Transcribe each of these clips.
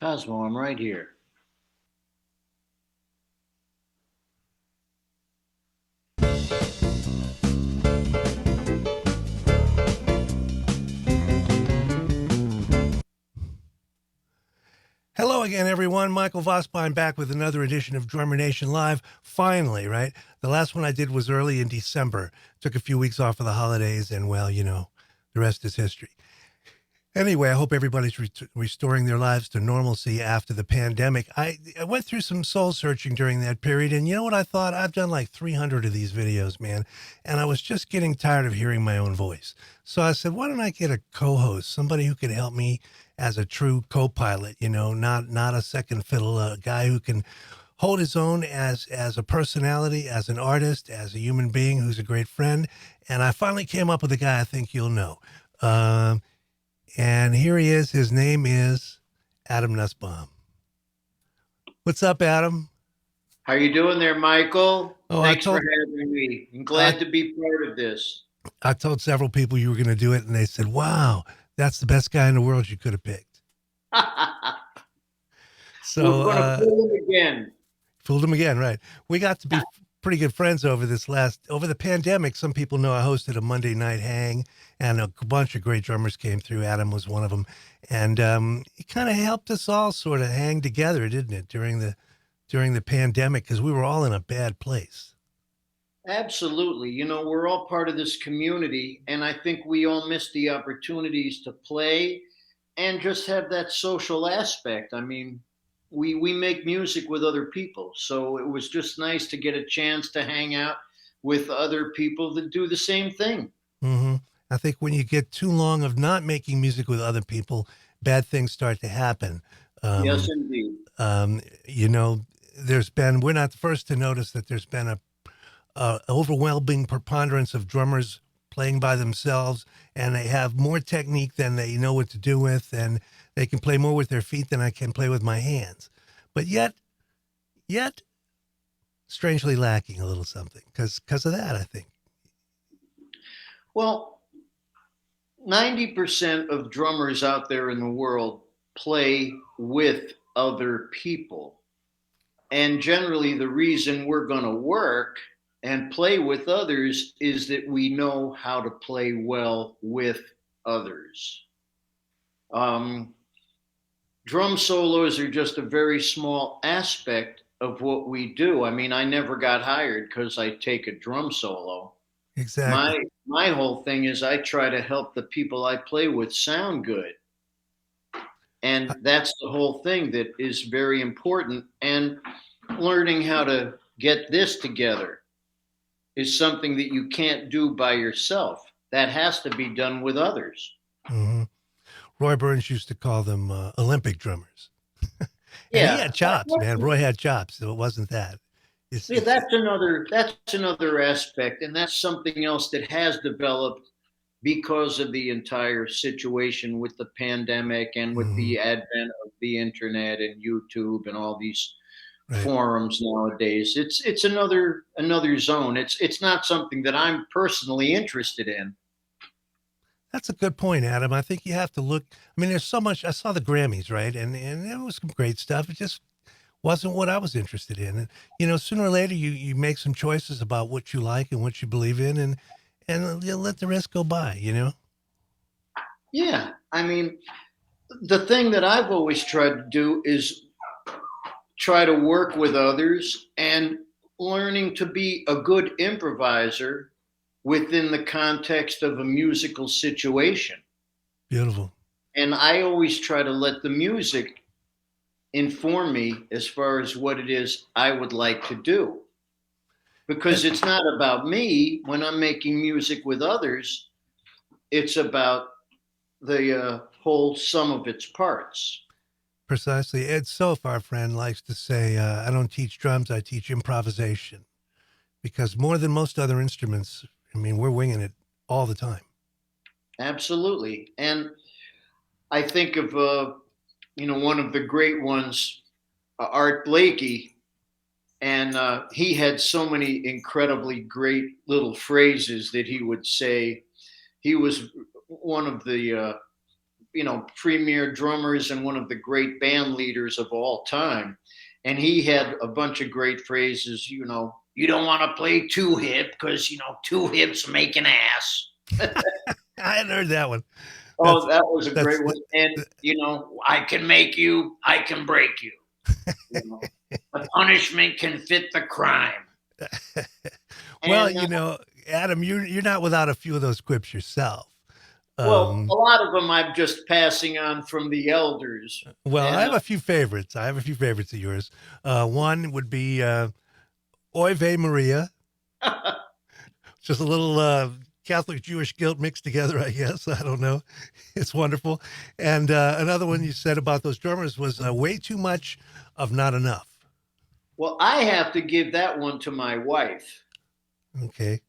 Cosmo, I'm right here. Hello again, everyone. Michael Vosbein back with another edition of Drummer Nation Live. Finally, right? The last one I did was early in December. Took a few weeks off for the holidays, and well, the rest is history. Anyway, I hope everybody's restoring their lives to normalcy after the pandemic. I went through some soul searching during that period, and you know what I thought? I've done like 300 of these videos, man, and I was just getting tired of hearing my own voice. So I said, why don't I get a co-host, somebody who can help me as a true co-pilot, not a second fiddle, a guy who can hold his own as a personality, as an artist, as a human being who's a great friend. And I finally came up with a guy I think you'll know. And here he is. His name is Adam Nussbaum. What's up, Adam? How you doing there, Michael? Oh, Thanks for having me. I'm glad to be part of this. I told several people you were going to do it, and they said, wow, that's the best guy in the world you could have picked. So we're going to fool him again. Fooled him again, right. We got to be pretty good friends over the pandemic. Some people know I hosted a Monday night hang, and a bunch of great drummers came through. Adam was one of them. And it kind of helped us all sort of hang together, didn't it, during the pandemic, because we were all in a bad place. Absolutely. We're all part of this community, and I think we all missed the opportunities to play and just have that social aspect. I mean, we make music with other people, so it was just nice to get a chance to hang out with other people that do the same thing. Mm-hmm. I think when you get too long of not making music with other people, bad things start to happen. Yes, indeed. We're not the first to notice that there's been a overwhelming preponderance of drummers playing by themselves, and they have more technique than they know what to do with, and they can play more with their feet than I can play with my hands. But yet, strangely lacking a little something because of that, I think. Well, 90% of drummers out there in the world play with other people. And generally, the reason we're going to work and play with others is that we know how to play well with others. Drum solos are just a very small aspect of what we do. I mean, I never got hired because I take a drum solo. Exactly. My whole thing is I try to help the people I play with sound good. And that's the whole thing that is very important. And learning how to get this together is something that you can't do by yourself. That has to be done with others. Mm-hmm. Roy Burns used to call them Olympic drummers. And yeah, he had chops, man. Roy had chops, so it wasn't that. That's another aspect, and that's something else that has developed because of the entire situation with the pandemic and with the advent of the internet and YouTube and all these forums nowadays. It's another zone. It's not something that I'm personally interested in. That's a good point, Adam. I think you have to look. I mean, there's so much. I saw the Grammys, right, and there was some great stuff. It just wasn't what I was interested in. And sooner or later, you make some choices about what you like and what you believe in, and you let the rest go by. Yeah, I mean, the thing that I've always tried to do is try to work with others and learning to be a good improviser within the context of a musical situation. Beautiful. And I always try to let the music inform me as far as what it is I would like to do. Because it's not about me when I'm making music with others, it's about the whole sum of its parts. Precisely. Ed Sof, our friend, likes to say, I don't teach drums, I teach improvisation. Because more than most other instruments, I mean, we're winging it all the time. Absolutely. And I think of, one of the great ones, Art Blakey, and he had so many incredibly great little phrases that he would say. He was one of the premier drummers and one of the great band leaders of all time. And he had a bunch of great phrases, you don't want to play too hip because, two hips make an ass. I hadn't heard that one. Oh, that was a That's great one. And, I can make you, I can break you. The punishment can fit the crime. well, And, Adam, you're not without a few of those quips yourself. well, a lot of them I'm just passing on from the elders. Well, I And have a few favorites. I have a few favorites of yours. One would be Oy vey Maria. Just a little Catholic Jewish guilt mixed together, I guess. I don't know. It's wonderful. And another one you said about those drummers was way too much of not enough. well, I have to give that one to my wife. Okay.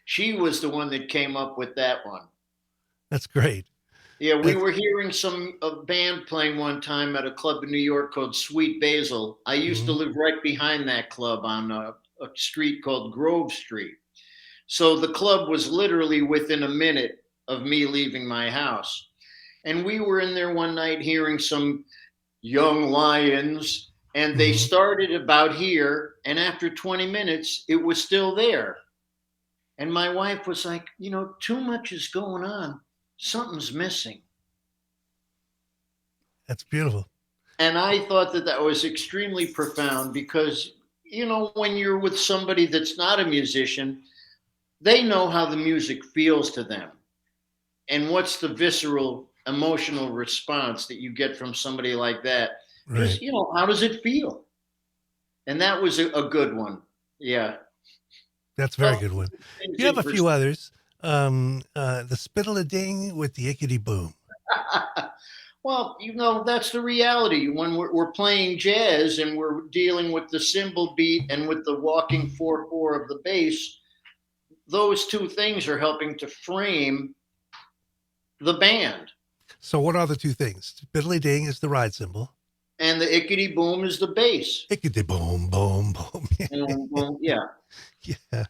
She was the one that came up with that one. That's great. Yeah, we That's, were hearing some band playing one time at a club in New York called Sweet Basil. I used to mhm. live right behind that club on a street called Grove Street. So the club was literally within a minute of me leaving my house. And we were in there one night hearing some young lions, and they started about here. And after 20 minutes, it was still there. And my wife was like, too much is going on. Something's missing. That's beautiful. And I thought that was extremely profound because, when you're with somebody that's not a musician, they know how the music feels to them. And what's the visceral emotional response that you get from somebody like that? Right. Just, how does it feel? And that was a good one. Yeah. That's a very Well, good one. things You have in a few others. The spittle a ding with the ickety boom. well, that's the reality. When we're playing jazz and we're dealing with the cymbal beat and with the walking 4/4 of the bass, those two things are helping to frame the band. So what are the two things? Spittle a ding is the ride cymbal. And the ickety boom is the bass. Ickety boom, boom, boom. Yeah. Yeah.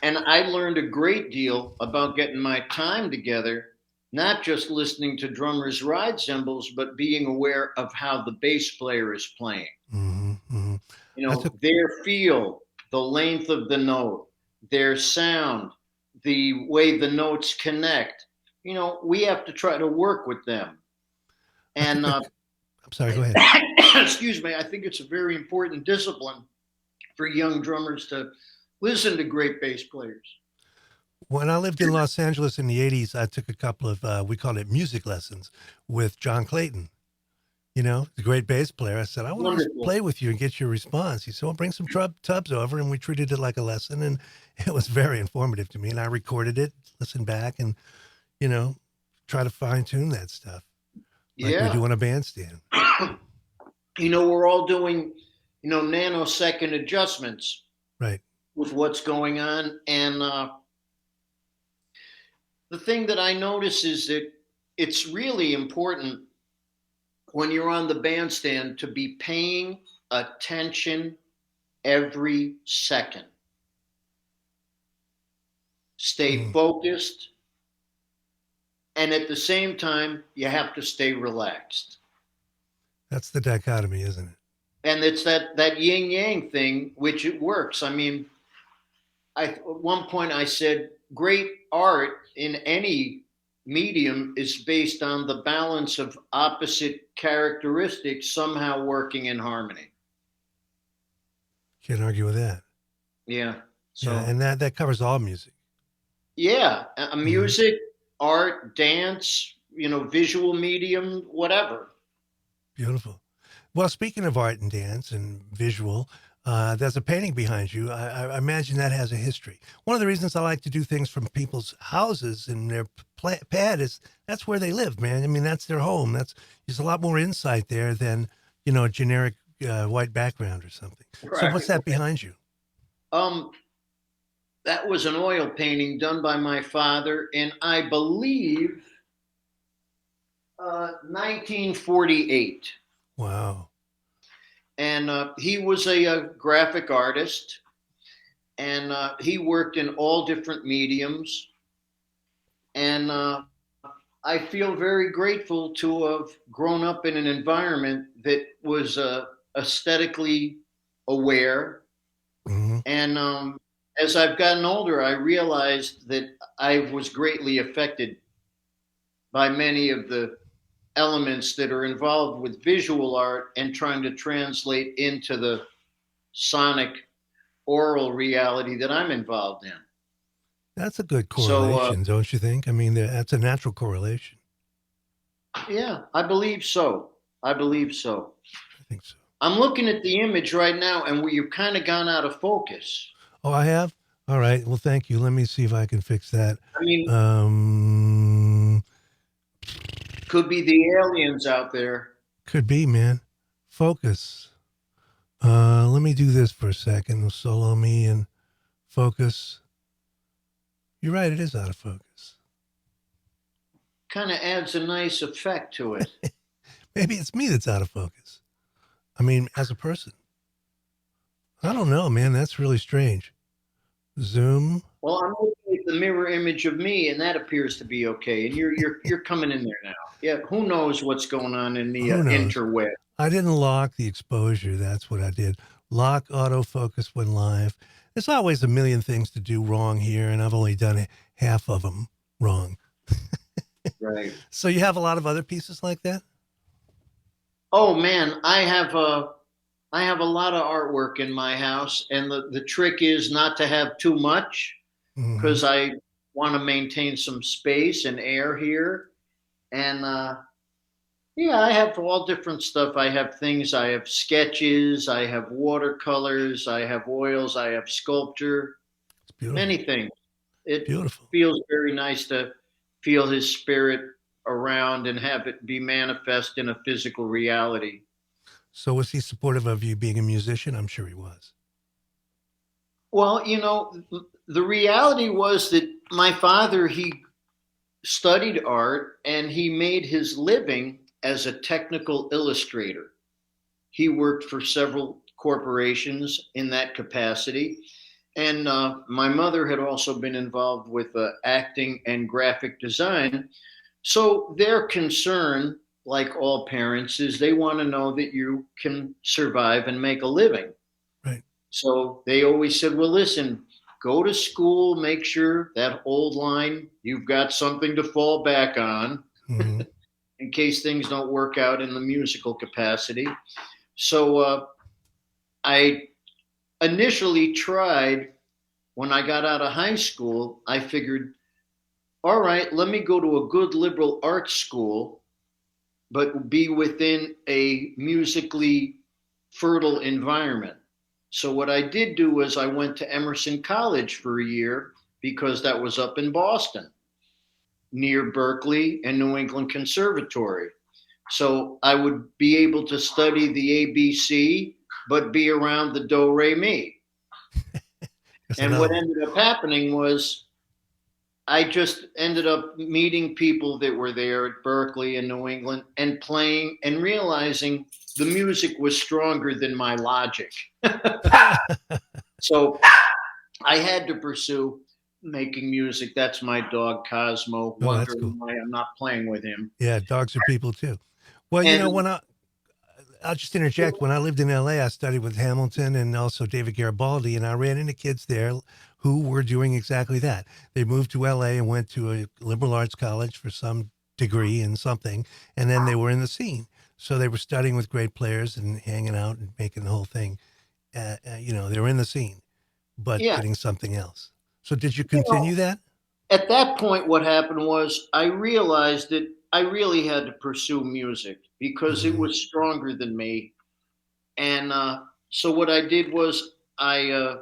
And I learned a great deal about getting my time together, not just listening to drummers ride cymbals, but being aware of how the bass player is playing. Mm-hmm. That's a Their feel, the length of the note, their sound, the way the notes connect. We have to try to work with them. that's a And good. I'm sorry. Go ahead. excuse me, I think it's a very important discipline for young drummers to listen to great bass players. When I lived in Los Angeles in the '80s, I took a couple of we called it music lessons with John Clayton. The great bass player. I said, I want to just Wonderful. play with you and get your response. He said, well, bring some tubs over. And we treated it like a lesson. And it was very informative to me. And I recorded it, listened back, and, try to fine tune that stuff like we Yeah. do on a bandstand. We're all doing, nanosecond adjustments Right. with what's going on. And the thing that I notice is that it's really important when you're on the bandstand to be paying attention every second. Stay focused. And at the same time, you have to stay relaxed. That's the dichotomy, isn't it? And it's that yin yang thing, which it works. I mean, at one point I said, great art in any medium is based on the balance of opposite characteristics somehow working in harmony. Can't argue with that. Yeah. So Yeah. And that covers all music. yeah, music, art, dance, visual medium, whatever. Beautiful. Well, speaking of art and dance and visual, there's a painting behind you. I imagine that has a history. One of the reasons I like to do things from people's houses and their pad is that's where they live, man. I mean, that's their home. There's a lot more insight there than, a generic white background or something. Right. So what's that behind you? That was an oil painting done by my father in, I believe, 1948. Wow. And he was a graphic artist, and he worked in all different mediums. And I feel very grateful to have grown up in an environment that was aesthetically aware. Hmm. And as I've gotten older, I realized that I was greatly affected by many of the elements that are involved with visual art and trying to translate into the sonic oral reality that I'm involved in. That's a good So, correlation, don't you think? I mean, that's a natural correlation. yeah, I believe so. I believe so. I think so. I'm looking at the image right now, and you've kind of gone out of focus. Oh, I have? All right. Well, thank you. Let me see if I can fix that. I mean, Um, could be the aliens out there. could be, man. Focus. Let me do this for a second. Solo me and focus. You're right. It is out of focus. Kind of adds a nice effect to it. Maybe it's me that's out of focus. I mean, as a person. I don't know, man. That's really strange. Zoom. Well, I'm looking at the mirror image of me, and that appears to be okay. And you're coming in there now. Yeah, who knows what's going on in the Who knows? interweb? I didn't lock the exposure. That's what I did. Lock autofocus when live. There's always a million things to do wrong here, and I've only done half of them wrong. Right. So you have a lot of other pieces like that? Oh man, I have a lot of artwork in my house, and the trick is not to have too much Hmm. because I want to maintain some space and air here. And yeah, I have all different stuff. I have things. I have sketches. I have watercolors. I have oils. I have sculpture. It's beautiful. Many things. It Beautiful. feels very nice to feel his spirit around and have it be manifest in a physical reality. So was he supportive of you being a musician? I'm sure he was. Well, the reality was that my father, he studied art and he made his living as a technical illustrator. He worked for several corporations in that capacity. And my mother had also been involved with acting and graphic design. So their concern, like all parents, is they want to know that you can survive and make a living. Right. So they always said, well, listen, go to school, make sure that old line, you've got something to fall back on Hmm. in case things don't work out in the musical capacity. So I initially tried when I got out of high school, I figured, all right, let me go to a good liberal arts school, but be within a musically fertile environment. So what I did do was I went to Emerson College for a year because that was up in Boston, near Berkeley and New England Conservatory. So I would be able to study the ABC, but be around the do re mi. There's And another what one. ended up happening was I just ended up meeting people that were there at Berkeley and New England and playing and realizing the music was stronger than my logic. So I had to pursue making music. That's my dog Cosmo, Oh, that's wondering cool. why I'm not playing with him. Yeah, dogs are people too. Well, And I'll just interject. When I lived in LA, I studied with Hamilton and also David Garibaldi, and I ran into kids there who were doing exactly that. They moved to LA and went to a liberal arts college for some degree in something, and then they were in the scene. So they were studying with great players and hanging out and making the whole thing. They were in the scene, but yeah, getting something else. So did you you know, continue that? at that point, what happened was I realized that I really had to pursue music because it Hmm. was stronger than me. And so what I did was I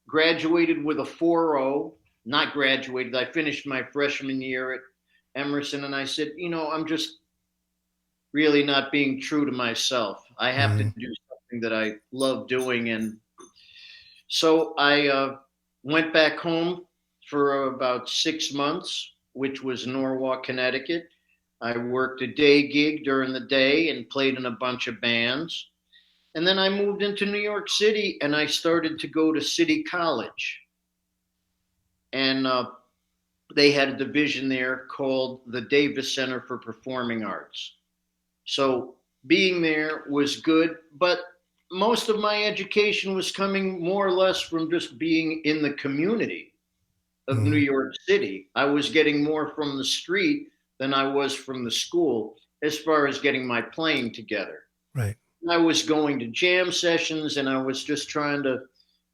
graduated with a 4.0. Not graduated, I finished my freshman year at Emerson, and I said, I'm just really not being true to myself. I have to Hmm. do something that I love doing. And so I went back home for about 6 months, which was Norwalk, Connecticut. I worked a day gig during the day and played in a bunch of bands. And then I moved into New York City and I started to go to City College. And they had a division there called the Davis Center for Performing Arts. So being there was good, but most of my education was coming more or less from just being in the community of New Mhm. York City. I was getting more from the street than I was from the school as far as getting my playing together. Right. I was going to jam sessions and I was just trying to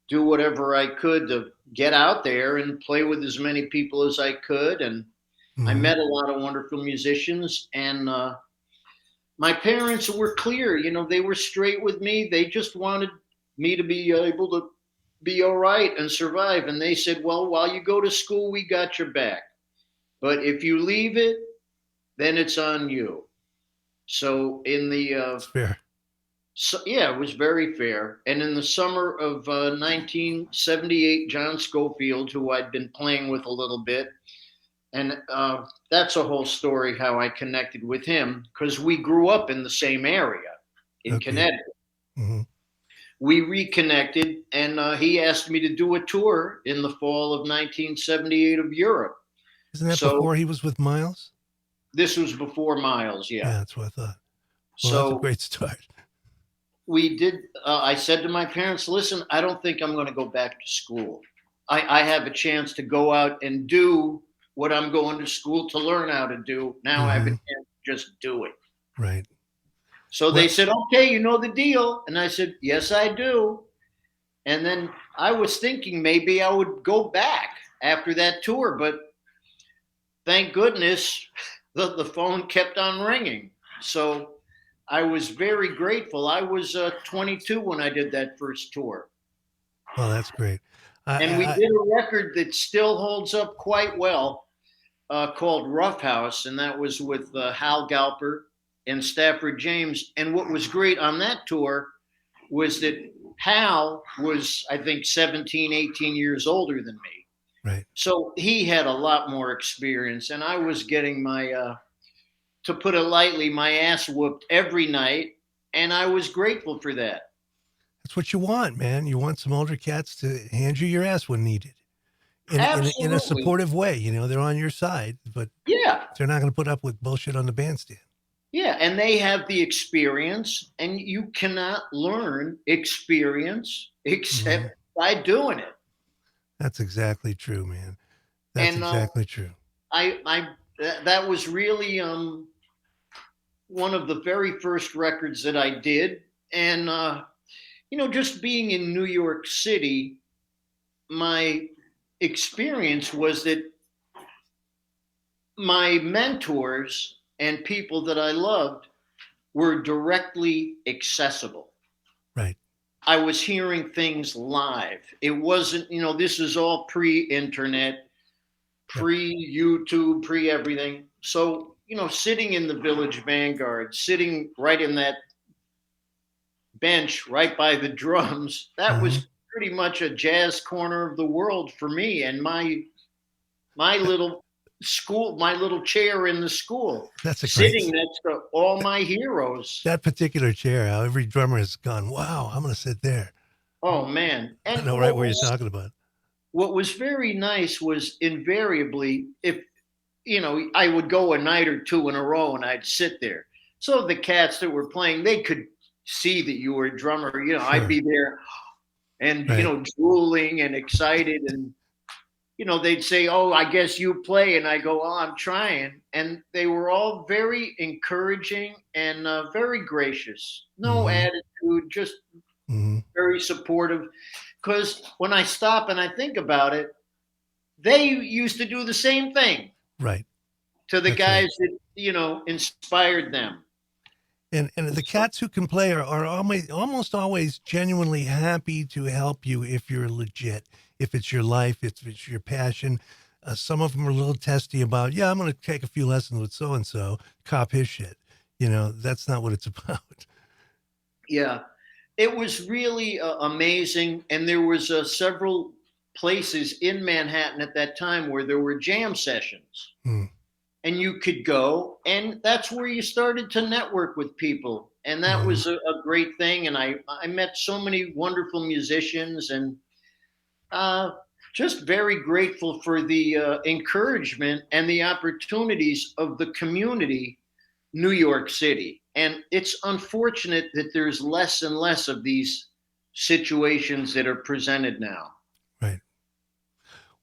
do whatever I could to get out there and play with as many people as I could. And I Mhm. met a lot of wonderful musicians. And my parents were clear, they were straight with me. They just wanted me to be able to be all right and survive. And they said, well, while you go to school, we got your back. But if you leave it, then it's on you. So in the It's fair. So, yeah, it was very fair. And in the summer of 1978, John Schofield, who I'd been playing with a little bit, and that's a whole story how I connected with him because we grew up in the same area in Okay. Connecticut. Mhm. We reconnected, and he asked me to do a tour in the fall of 1978 of Europe. Isn't that So before he was with Miles? this was before Miles, yeah. Yeah, that's what I thought. Well, that's a So great start. we did I said to my parents, listen, I don't think I'm going to go back to school. I have a chance to go out and do what I'm going to school to learn how to do. Now I have a Mhm. chance to just do it. Right. So they Well, said, okay, you know the deal. And I said, yes, I do. And then I was thinking maybe I would go back after that tour, but thank goodness the phone kept on ringing. So I was very grateful. I was 22 when I did that first tour. well, that's great. And we I did a record that still holds up quite well called Rough House, and that was with Hal Galper and Stafford James. And what was great on that tour was that Hal was, I think, 17, 18 years older than me. right. So he had a lot more experience, and I was getting to put it lightly, my ass whooped every night, and I was grateful for that. That's what you want, man. You want some older cats to hand you your ass when needed. In a Absolutely. supportive way, they're on your side, but Yeah. they're not going to put up with bullshit on the bandstand. Yeah, and they have the experience, and you cannot learn experience Hmm. except by doing it. That's exactly true, man. That's And exactly true. that was really one of the very first records that I did, and just being in New York City, my experience was that my mentors and people that I loved were directly accessible. Right. I was hearing things live. It wasn't, this is all pre-internet, Yep. pre-YouTube, pre-everything. So, sitting in the Village Vanguard, sitting right in that bench right by the drums, that Hmm. was pretty much a jazz corner of the world for me and my little school, my little chair in the school, That's a great. sitting next to all my heroes. That particular chair, how every drummer has gone, wow, I'm going to sit there. Oh man. I And know right where you're talking about. what was very nice was invariably if I would go a night or two in a row and I'd sit there. So the cats that were playing, they could see that you were a drummer. I'd Sure. be there and Right. drooling and excited, and they'd say, "Oh, I guess you play," and I go, "Well, I'm trying." And they were all very encouraging and very gracious. No Hmm. attitude, just Hmm. very supportive. Because when I stop and I think about it, they used to do the same thing Right. to the That's right. guys that inspired them. And the cats who can play are almost always genuinely happy to help you if you're legit, if it's your life, if it's your passion. Some of them are a little testy about, yeah, I'm going to take a few lessons with so and so, cop his shit. That's not what it's about. Yeah, it was really amazing, and there was several places in Manhattan at that time where there were jam sessions, Hmm. and you could go, and that's where you started to network with people, and that Hmm. was a great thing. And I met so many wonderful musicians, and uh, Just very grateful for the encouragement and the opportunities of the community, New York City. And it's unfortunate that there's less and less of these situations that are presented now. Right.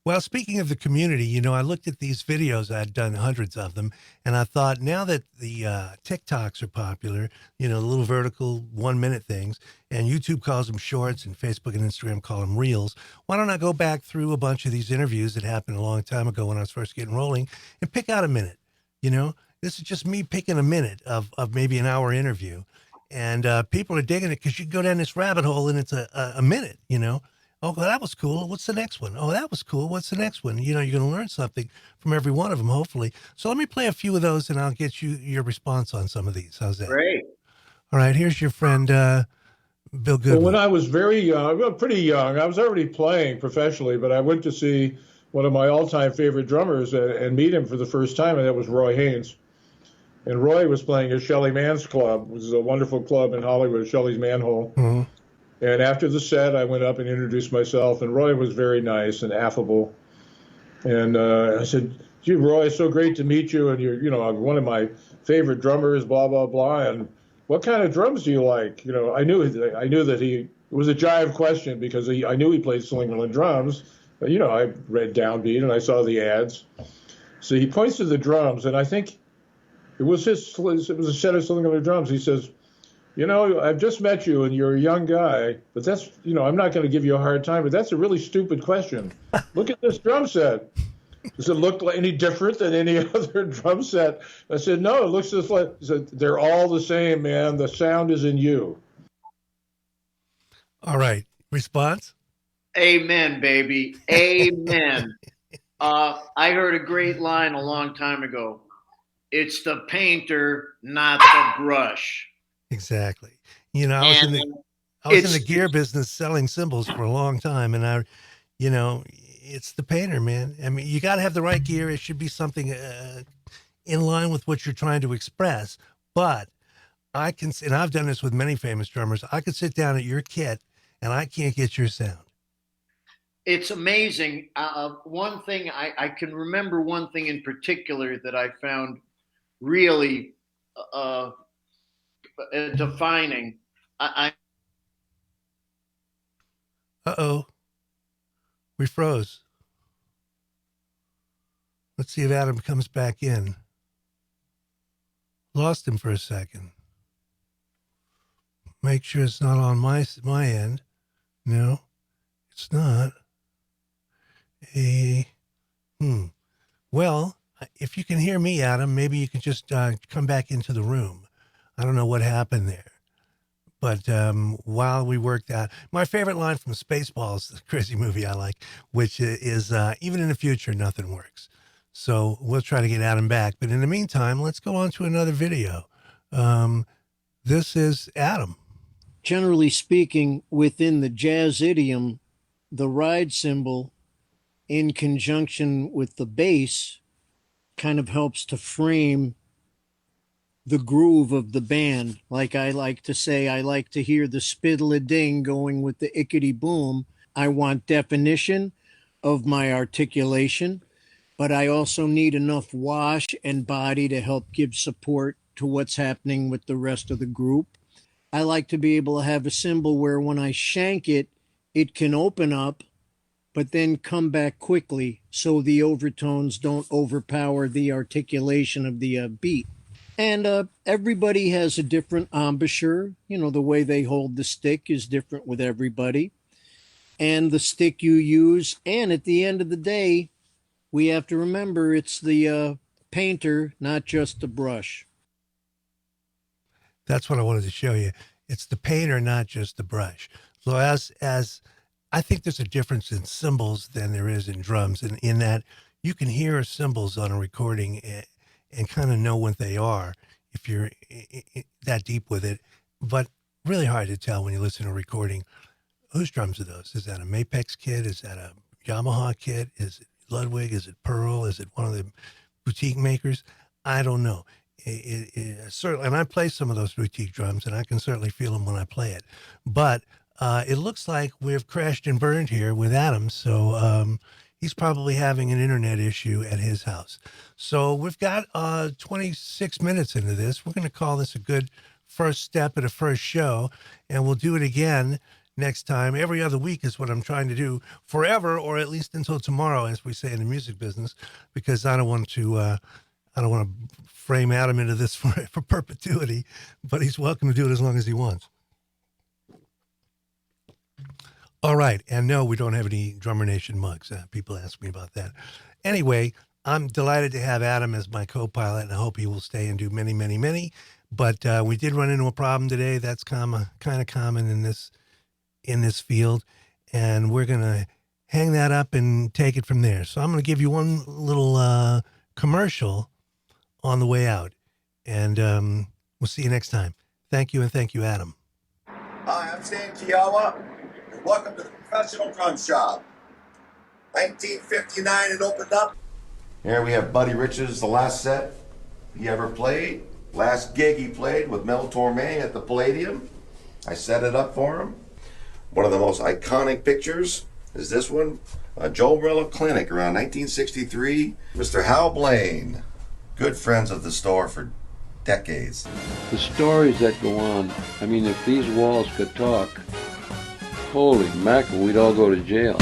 Well, speaking of the community, I looked at these videos. I'd done hundreds of them, and I thought now that the TikToks are popular, the little vertical 1 minute things, and YouTube calls them shorts, and Facebook and Instagram call them reels. Why don't I go back through a bunch of these interviews that happened a long time ago when I was first getting rolling, and pick out a minute? This is just me picking a minute of maybe an hour interview, and people are digging it because you go down this rabbit hole, and it's a minute. Oh, well, that was cool. What's the next one? Oh, that was cool. What's the next one? You're going to learn something from every one of them, hopefully. So let me play a few of those, and I'll get you your response on some of these. How's that? Great. All right. Here's your friend, Bill Goodwin. Well, when I was very young, well, pretty young, I was already playing professionally, but I went to see one of my all-time favorite drummers and meet him for the first time, and that was Roy Haynes. And Roy was playing at Shelley Mann's Club, which is a wonderful club in Hollywood, Shelley's Manhole. Mm-hmm. And after the set, I went up and introduced myself, and Roy was very nice and affable. And I said, "Gee, Roy, it's so great to meet you, and you're, one of my favorite drummers, blah blah blah. And what kind of drums do you like?" I knew that it was a jive question because I knew he played Slingerland drums. But I read Downbeat and I saw the ads. So he points to the drums, and I think it was a set of Slingerland drums. He says, "I've just met you and you're a young guy, but that's, I'm not going to give you a hard time, but that's a really stupid question. Look at this drum set. Does it look like any different than any other drum set?" I said, "No, it looks just like," he said, "they're all the same, man. The sound is in you." All right. Response? Amen, baby. Amen. I heard a great line a long time ago. It's the painter, not the brush. Exactly. I was in the gear business selling cymbals for a long time, and it's the painter, man. I mean, you got to have the right gear. It should be something in line with what you're trying to express. But and I've done this with many famous drummers, I could sit down at your kit and I can't get your sound. It's amazing. One thing I can remember, one thing in particular that I found really defining. Uh-oh. We froze. Let's see if Adam comes back in. Lost him for a second. Make sure it's not on my end. No, it's not. Well, if you can hear me, Adam, maybe you can just come back into the room. I don't know what happened there. But while we worked out, my favorite line from Spaceballs, the crazy movie I like, which is even in the future, nothing works. So we'll try to get Adam back. But in the meantime, let's go on to another video. This is Adam. Generally speaking, within the jazz idiom, the ride cymbal in conjunction with the bass kind of helps to frame the groove of the band. Like I like to say, I like to hear the spiddle-a-ding going with the ickety-boom. I want definition of my articulation, but I also need enough wash and body to help give support to what's happening with the rest of the group. I like to be able to have a cymbal where when I shank it, it can open up, but then come back quickly so the overtones don't overpower the articulation of the beat. And everybody has a different embouchure. The way they hold the stick is different with everybody. And the stick you use, and at the end of the day, we have to remember it's the painter, not just the brush. That's what I wanted to show you. It's the painter, not just the brush. So as I think there's a difference in cymbals than there is in drums, and in that you can hear cymbals on a recording and kind of know what they are if you're that deep with it, but really hard to tell when you listen to a recording. Whose drums are those? Is that a Mapex kit? Is that a Yamaha kit? Is it Ludwig? Is it Pearl? Is it one of the boutique makers? I don't know. Certainly, and I play some of those boutique drums, and I can certainly feel them when I play it. But It looks like we've crashed and burned here with Adam. So he's probably having an internet issue at his house. So we've got 26 minutes into this. We're going to call this a good first step at a first show, and we'll do it again next time. Every other week is what I'm trying to do forever, or at least until tomorrow, as we say in the music business, because I don't want to frame Adam into this for perpetuity, but he's welcome to do it as long as he wants. All right. And no, we don't have any Drummer Nation mugs. People ask me about that. Anyway, I'm delighted to have Adam as my co-pilot, and I hope he will stay and do many, many, many. But we did run into a problem today. That's kind of common in this field. And we're going to hang that up and take it from there. So I'm going to give you one little commercial on the way out. And we'll see you next time. Thank you, and thank you, Adam. Hi, I'm Stan Kiyawa, and welcome to the Professional Drum Shop. 1959 it opened up. Here we have Buddy Rich's, the last set he ever played. Last gig he played with Mel Torme at the Palladium. I set it up for him. One of the most iconic pictures is this one. Joe Morello Clinic around 1963. Mr. Hal Blaine, good friends of the store for decades. The stories that go on, I mean, if these walls could talk, holy mackerel, we'd all go to jail.